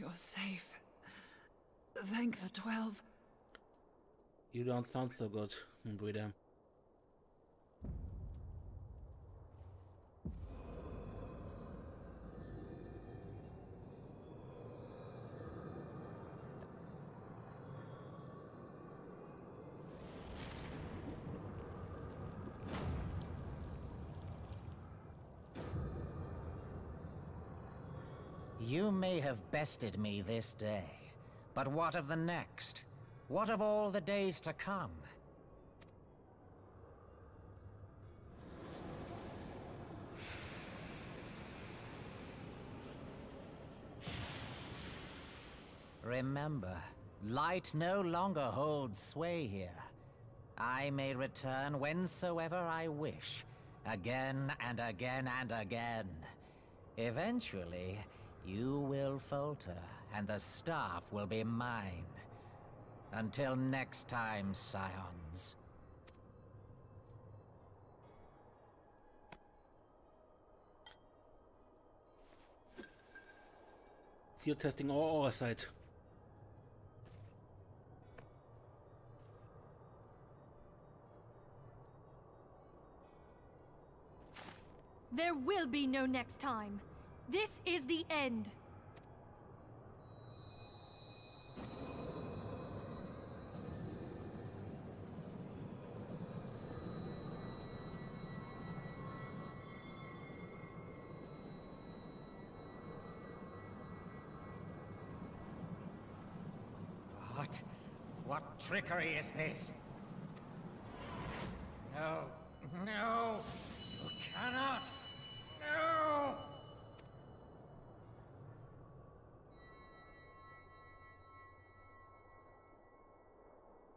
you're safe. Thank the 12. You don't sound so good, Breeder. You may have bested me this day, but what of the next? What of all the days to come? Remember, light no longer holds sway here. I may return whensoever I wish, again and again and again. Eventually, you will falter, and the staff will be mine. Until next time, Scions. Field testing our side. There will be no next time. This is the end. What trickery is this? No, no, you cannot. No!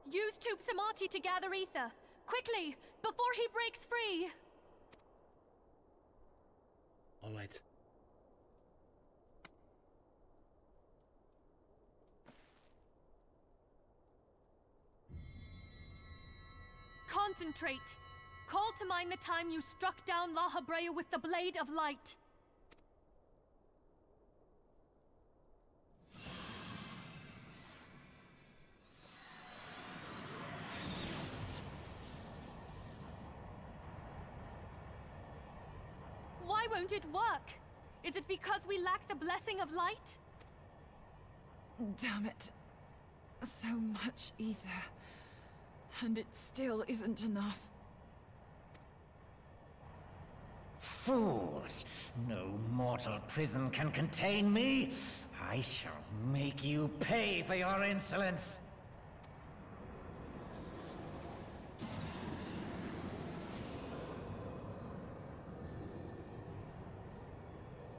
Use Tube Samati to gather ether. Quickly, before he breaks free! All right. Concentrate. Call to mind the time you struck down La Habrea with the Blade of Light. Why won't it work? Is it because we lack the blessing of light? Damn it. So much ether. And it still isn't enough. Fools! No mortal prison can contain me! I shall make you pay for your insolence!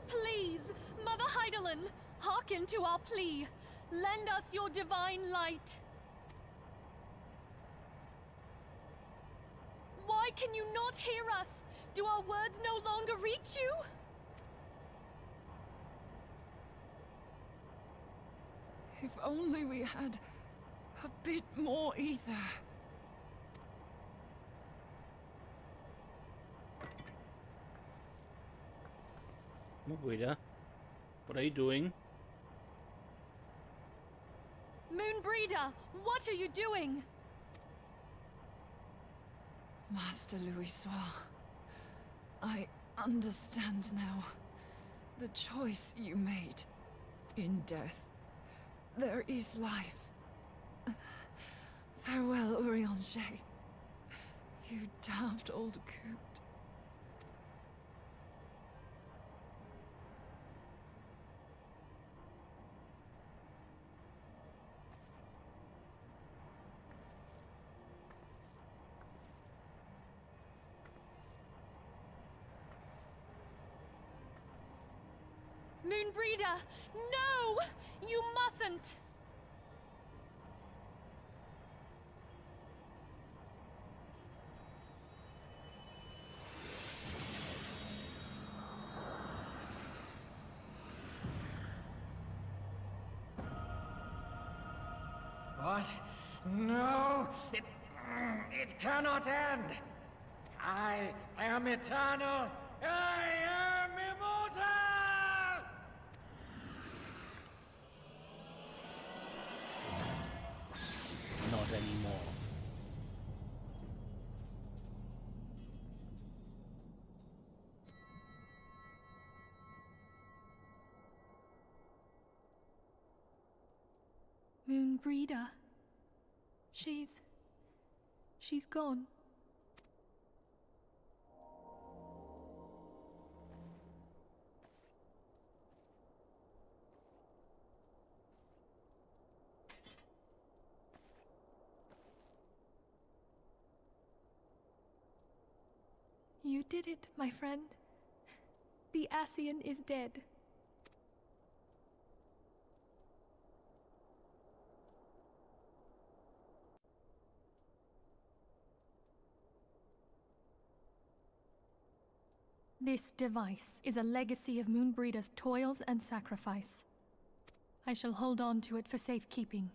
Please, Mother Heidelin, hearken to our plea. Lend us your divine light. Why can you not hear us? Do our words no longer reach you? If only we had a bit more ether. Moonbreeder, what are you doing? Moonbreeder, what are you doing? Master Louis Soir, I understand now. The choice you made. In death, there is life. Farewell, Urianger. You daft old coot. Moonbreeder, no! You mustn't! What? No! It cannot end! I am eternal! I am immortal! Moonbreeder. She's gone. You did it, my friend. The Ascian is dead. This device is a legacy of Moonbreeder's toils and sacrifice. I shall hold on to it for safekeeping.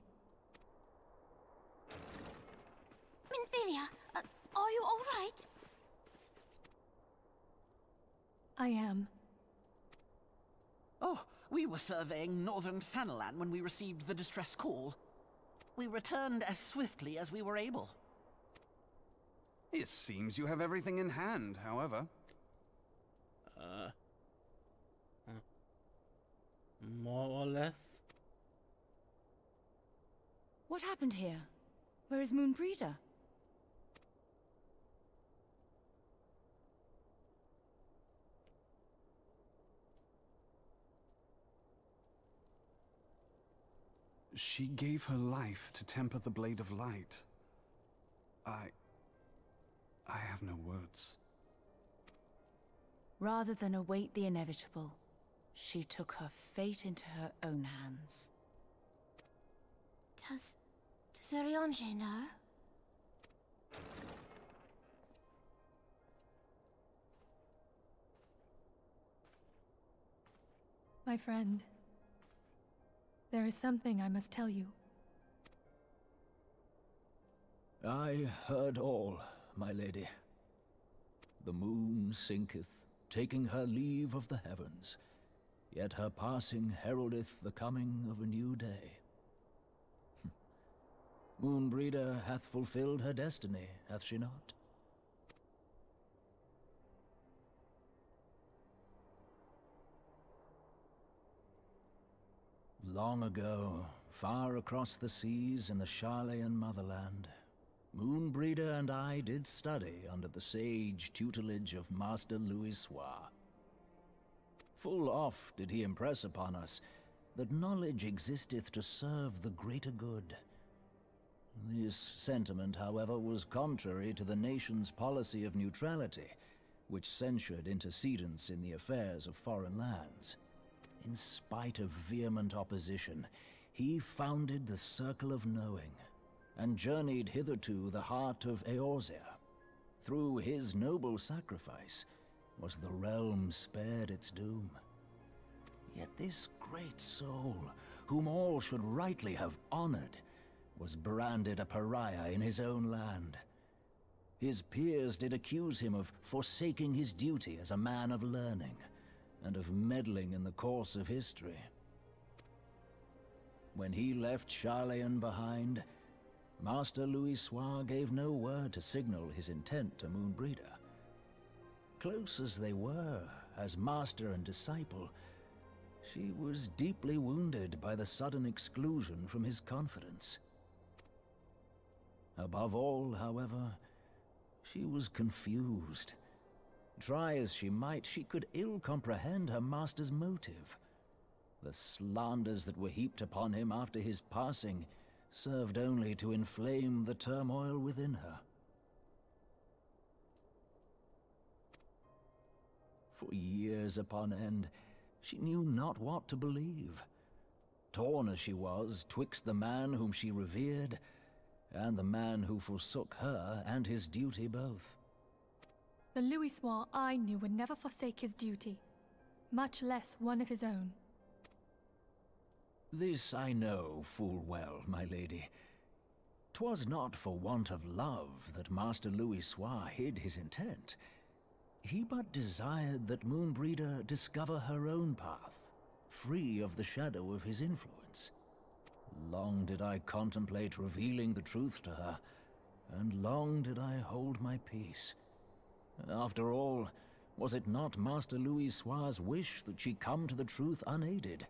Minfilia, are you all right? I am. Oh, we were surveying northern Thanalan when we received the distress call. We returned as swiftly as we were able. It seems you have everything in hand, however. More or less. What happened here? Where is Moonbreeder? She gave her life to temper the Blade of Light. I have no words. Rather than await the inevitable, she took her fate into her own hands. Does Ariange know? My friend, there is something I must tell you. I heard all, my lady. The moon sinketh, taking her leave of the heavens, yet her passing heraldeth the coming of a new day. Moonbreeder hath fulfilled her destiny, hath she not? Long ago, far across the seas in the Charlayan motherland, Moonbreeder and I did study under the sage tutelage of Master Louisoix. Full oft did he impress upon us that knowledge existeth to serve the greater good. This sentiment, however, was contrary to the nation's policy of neutrality, which censured intercedence in the affairs of foreign lands. In spite of vehement opposition, he founded the Circle of Knowing, and journeyed hither to the heart of Eorzea. Through his noble sacrifice was the realm spared its doom. Yet this great soul, whom all should rightly have honored, was branded a pariah in his own land. His peers did accuse him of forsaking his duty as a man of learning, and of meddling in the course of history. When he left Charlayan behind, Master Louisoix gave no word to signal his intent to Moonbreeder. Close as they were, as master and disciple, she was deeply wounded by the sudden exclusion from his confidence. Above all, however, she was confused. Try as she might, she could ill comprehend her master's motive. The slanders that were heaped upon him after his passing served only to inflame the turmoil within her. For years upon end, she knew not what to believe. Torn as she was twixt the man whom she revered and the man who forsook her and his duty both. The Louisoix I knew would never forsake his duty, much less one of his own. This I know full well, my lady. 'Twas not for want of love that Master Louisoix hid his intent. He but desired that Moonbreeder discover her own path, free of the shadow of his influence. Long did I contemplate revealing the truth to her, and long did I hold my peace. After all, was it not Master Louisoix's wish that she come to the truth unaided?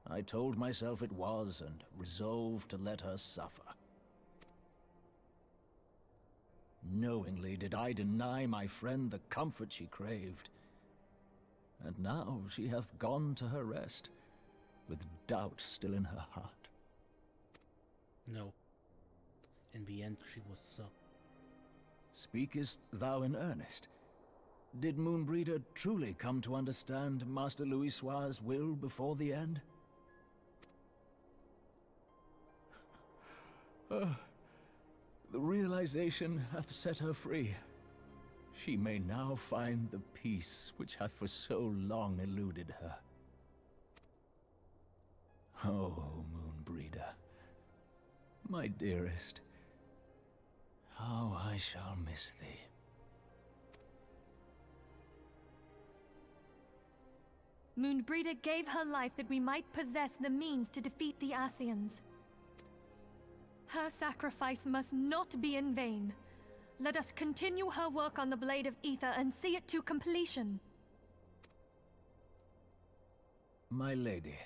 I told myself it was, and resolved to let her suffer. Knowingly did I deny my friend the comfort she craved. And now she hath gone to her rest, with doubt still in her heart. No. In the end, she was so. Speakest thou in earnest? Did Moonbreeder truly come to understand Master Louisoix's will before the end? The realization hath set her free. She may now find the peace which hath for so long eluded her. Oh, Moonbreeder, my dearest, how I shall miss thee. Moonbreeder gave her life that we might possess the means to defeat the Ascians. Her sacrifice must not be in vain. Let us continue her work on the Blade of Ether and see it to completion. My lady,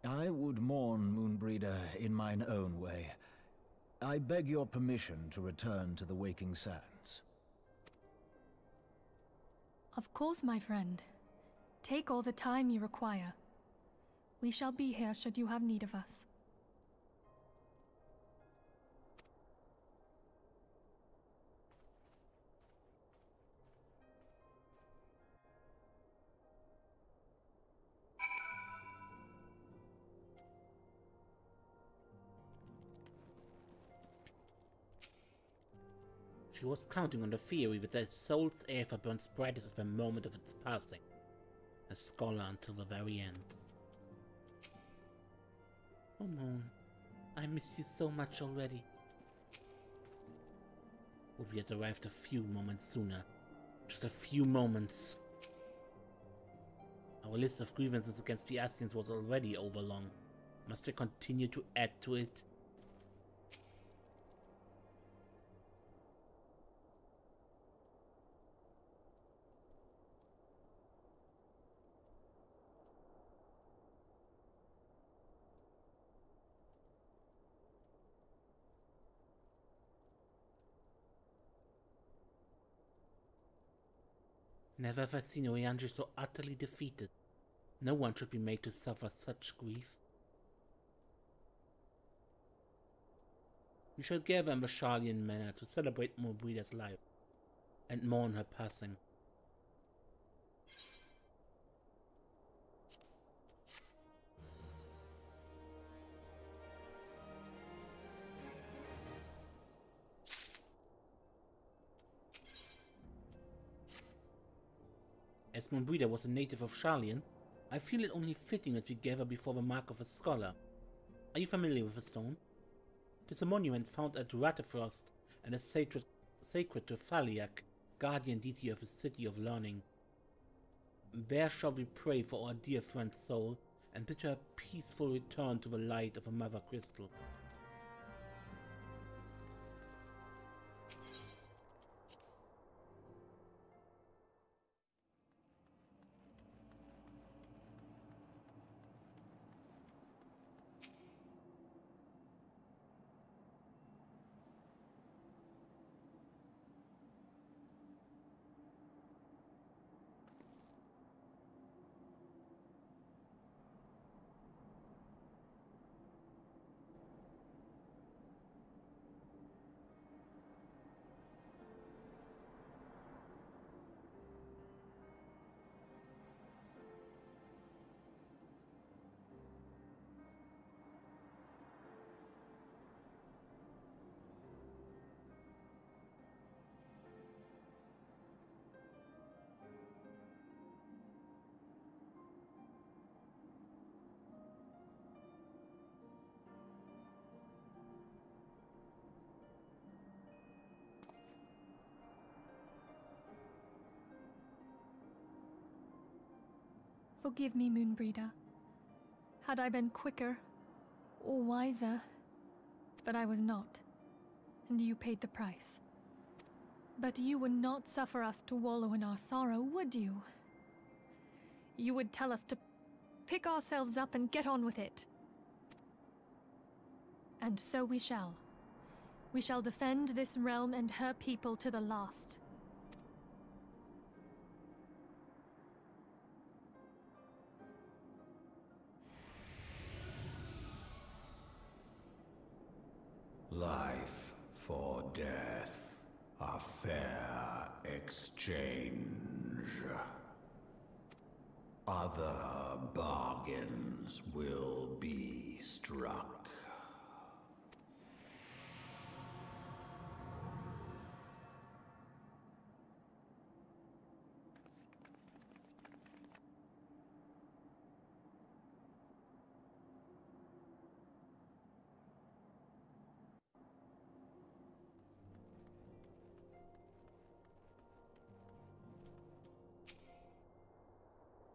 I would mourn Moonbreeder in mine own way. I beg your permission to return to the Waking Sands. Of course, my friend. Take all the time you require. We shall be here should you have need of us. She was counting on the theory that the soul's aether burns brightest at the moment of its passing. A scholar until the very end. Oh Moon, I miss you so much already. Would we had arrived a few moments sooner? Just a few moments. Our list of grievances against the Ascians was already overlong. Must I continue to add to it? Never have I seen Oriange so utterly defeated. No one should be made to suffer such grief. We shall gather in the Sharlayan manor to celebrate Moonbreeder's life and mourn her passing. As Moonbreeder was a native of Sharlayan, I feel it only fitting that we gather before the mark of a scholar. Are you familiar with the stone? It is a monument found at Ratafrost and is sacred to Thaliak, guardian deity of the City of Learning. There shall we pray for our dear friend's soul and bid her a peaceful return to the light of a Mother Crystal. Forgive me, Moonbreeder. Had I been quicker or wiser, but I was not, and you paid the price. But you would not suffer us to wallow in our sorrow, would you? You would tell us to pick ourselves up and get on with it. And so we shall. We shall defend this realm and her people to the last. Life for death, a fair exchange. Other bargains will be struck.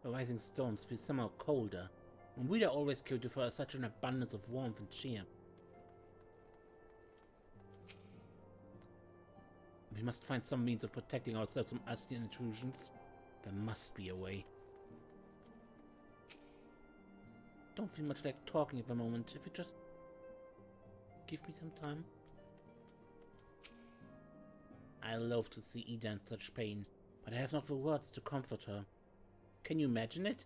The rising stones feel somehow colder, and we are always cared for such an abundance of warmth and cheer. We must find some means of protecting ourselves from Ascian intrusions. There must be a way. Don't feel much like talking at the moment. If you just give me some time. I love to see Ida in such pain, but I have not the words to comfort her. Can you imagine it?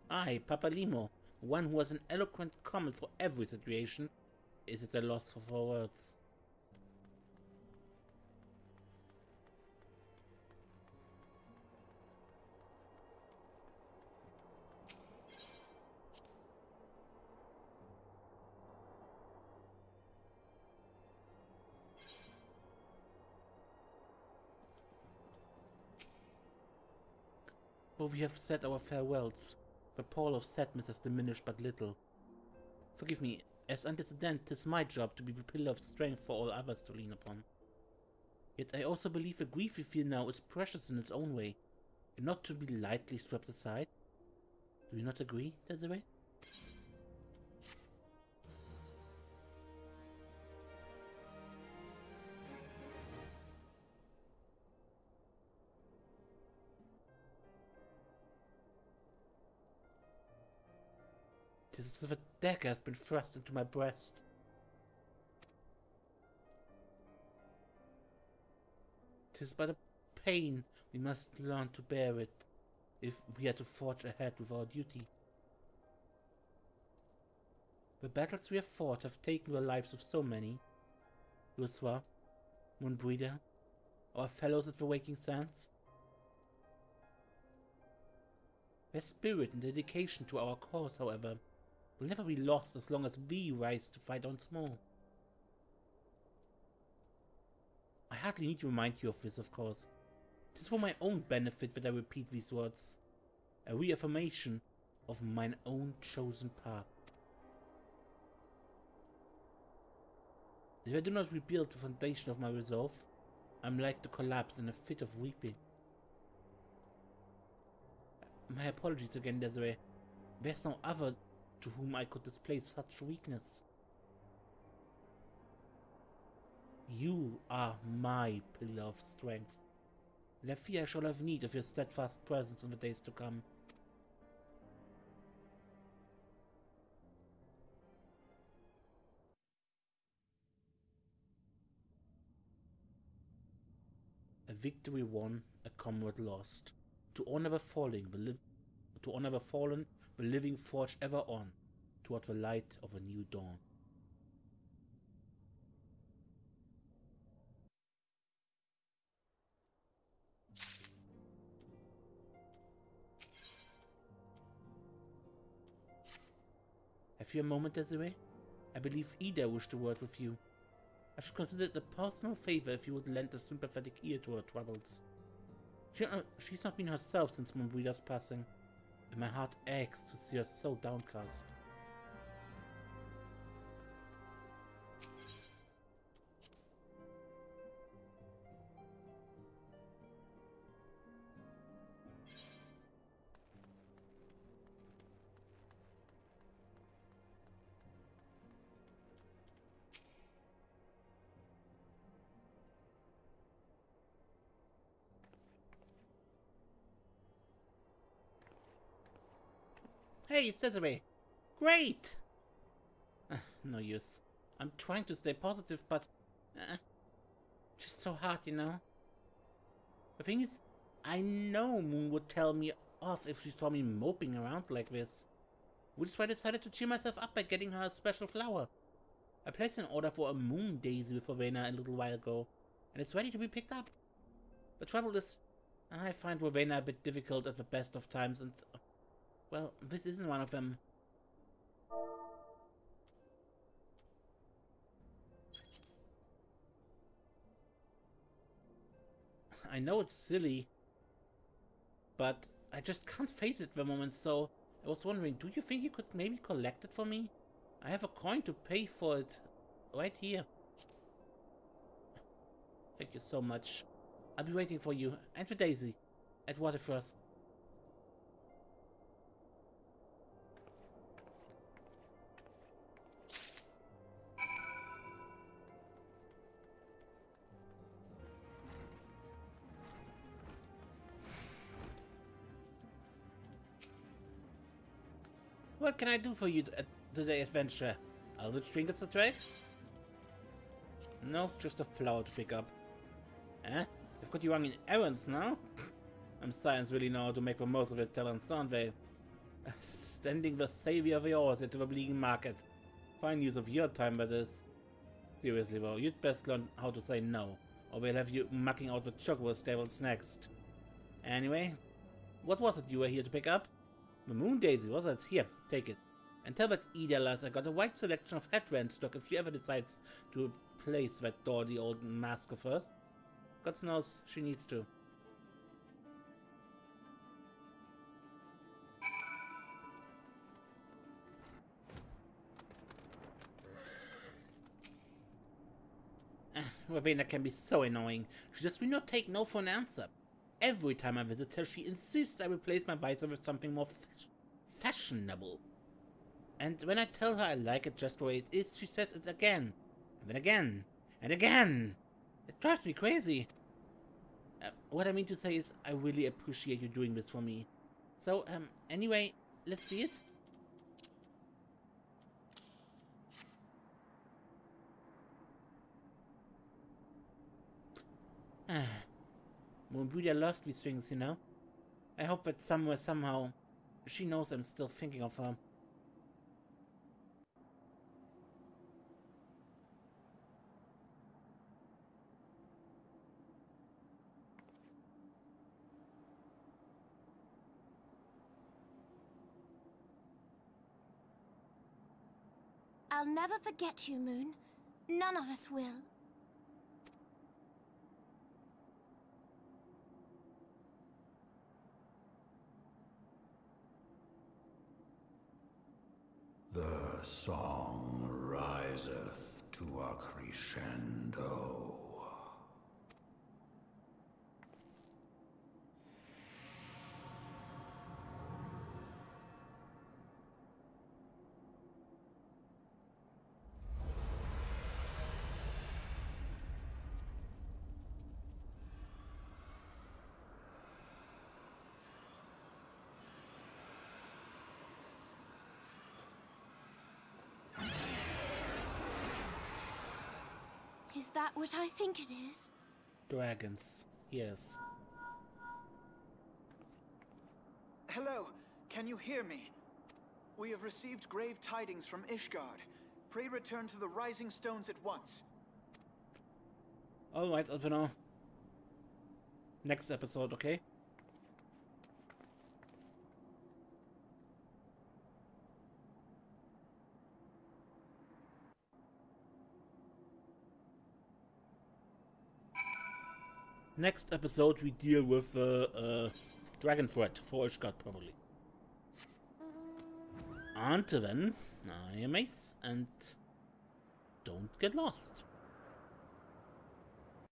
I, Papa Limo, one who has an eloquent comment for every situation, is at a loss for words. Though we have said our farewells, the pall of sadness has diminished but little. Forgive me, as antecedent, 'tis my job to be the pillar of strength for all others to lean upon. Yet I also believe the grief we feel now is precious in its own way, and not to be lightly swept aside. Do you not agree, Desiree? Tis as if a dagger has been thrust into my breast. Tis but a pain, we must learn to bear it, if we are to forge ahead with our duty. The battles we have fought have taken the lives of so many. Luswa, Moonbreeder, our fellows at the Waking Sands. Their spirit and dedication to our cause, however, will never be lost as long as we rise to fight once more. I hardly need to remind you of this, of course. It is for my own benefit that I repeat these words, a reaffirmation of mine own chosen path. If I do not rebuild the foundation of my resolve, I am like to collapse in a fit of weeping. My apologies again, Desiree. There's no other to whom I could display such weakness. You are my pillar of strength, and I fear I shall have need of your steadfast presence in the days to come. A victory won, a comrade lost. To honor the fallen, the living forge ever on, toward the light of a new dawn. Have you a moment, Desiree? I believe Ida wished a word with you. I should consider it a personal favor if you would lend a sympathetic ear to her troubles. She's not been herself since Moonbreeder's passing, and my heart aches to see her so downcast. Hey, it's Desiree. Great! No use. I'm trying to stay positive, but... just so hard, you know? The thing is, I know Moon would tell me off if she saw me moping around like this. Which is why I decided to cheer myself up by getting her a special flower. I placed an order for a moon daisy with Rowena a little while ago, and it's ready to be picked up. The trouble is, I find Rowena a bit difficult at the best of times, and... well, this isn't one of them. I know it's silly, but I just can't face it at the moment, so I was wondering, do you think you could maybe collect it for me? I have a coin to pay for it right here. Thank you so much. I'll be waiting for you and for Daisy at Waterfrost. What can I do for you today, adventurer? Eldritch trinkets to trade? No, just a flower to pick up. Eh? They've got you running errands now? Science really know how to make the most of their talents, don't they? Standing the savior of yours into the bleeding market. Fine use of your time, that is. Seriously though, you'd best learn how to say no, or we'll have you mucking out the chocobo stables next. Anyway, what was it you were here to pick up? The moon daisy, was it? Here, take it. And tell that Idalas I got a wide selection of headwear in stock if she ever decides to replace that dawdy old mask of hers. God knows she needs to. Rowena can be so annoying. She just will not take no for an answer. Every time I visit her, she insists I replace my visor with something more fashionable. And when I tell her I like it just the way it is, she says it again. And then again. And again. It drives me crazy. What I mean to say is, I really appreciate you doing this for me. So, anyway, let's see it. Moonbreeder loves these things, you know. I hope that somewhere, somehow, she knows I'm still thinking of her. I'll never forget you, Moon. None of us will. The song riseth to a crescendo. Is that what I think it is? Dragons, yes. Hello, can you hear me? We have received grave tidings from Ishgard. Pray return to the Rising Stones at once. Alright, Alvino. Next episode, okay? Next episode we deal with dragon threat for Ishgard, probably. Until then, I am Ace, and don't get lost.